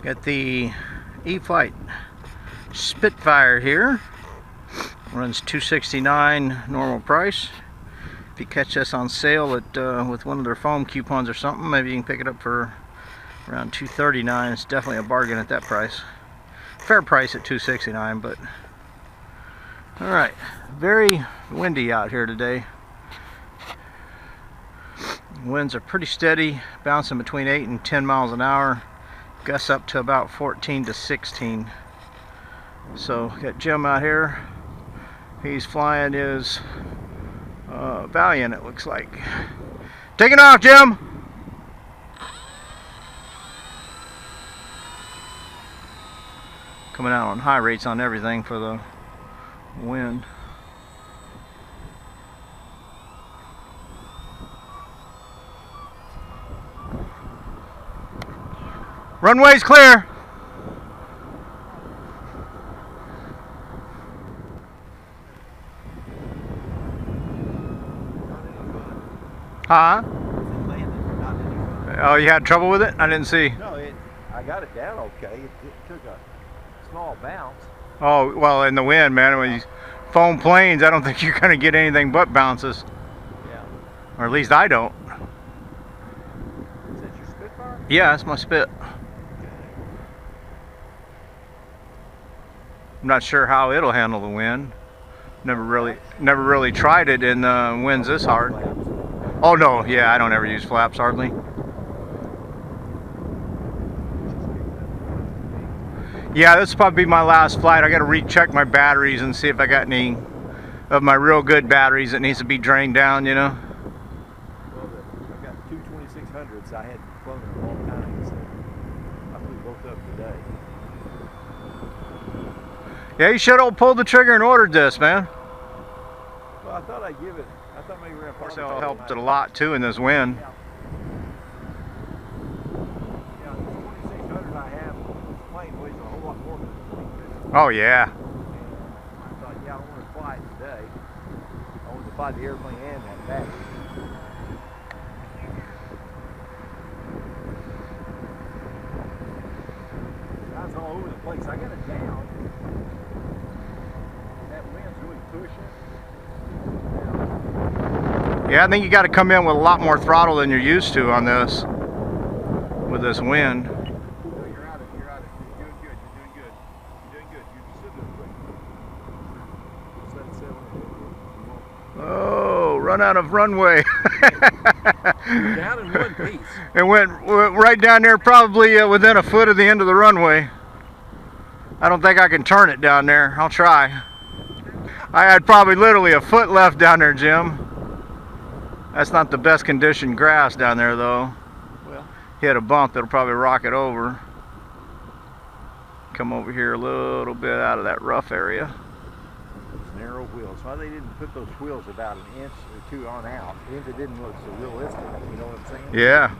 Got the eFlite Spitfire here. Runs $269 normal price. If you catch this on sale at with one of their foam coupons or something, maybe you can pick it up for around $239. It's definitely a bargain at that price. Fair price at $269, but all right. Very windy out here today. Winds are pretty steady, bouncing between 8 and 10 miles an hour. Gusts up to about 14 to 16. So got Jim out here. He's flying his Valiant, it looks like. Taking off, Jim. Coming out on high rates on everything for the wind. Runway's clear. Huh? Oh, you had trouble with it? I didn't see. No, I got it down okay. It took a small bounce. Oh, well, in the wind, man, when you foam planes, I don't think you're going to get anything but bounces. Yeah. Or at least I don't. Is that your Spitfire? Yeah, that's my Spit. I'm not sure how it'll handle the wind. Never really tried it in winds this hard. Oh no, yeah, I don't ever use flaps hardly. Yeah, this will probably be my last flight. I got to recheck my batteries and see if I got any of my real good batteries that needs to be drained down, you know. Well, I've got two 2600s. I hadn't flown in a long time, so I flew both up today. Yeah, you should have pulled the trigger and ordered this, man. Well, I thought I'd give it. I thought maybe we were going to helped it a lot too in this wind. Yeah, the 2600 I have, this plane weighs a whole lot more than the 2600. Oh yeah. And I thought, yeah, I want to fly it today. I want to fly the airplane and that battery. Guys all over the place. I got it down. That wind's really pushing. Yeah, I think you got to come in with a lot more throttle than you're used to on this, with this wind. No, you're out of it. You're doing good. You're doing good. You sit there quick. Just let it settle in. Oh, run out of runway. You're down in one piece. It went right down there, probably within a foot of the end of the runway. I don't think I can turn it down there. I'll try. I had probably literally a foot left down there, Jim. That's not the best conditioned grass down there, though. Well, hit a bump that'll probably rock it over. Come over here a little bit out of that rough area. those narrow wheels. Why they didn't put those wheels about an inch or two on out? It didn't look so realistic. You know what I'm saying? Yeah.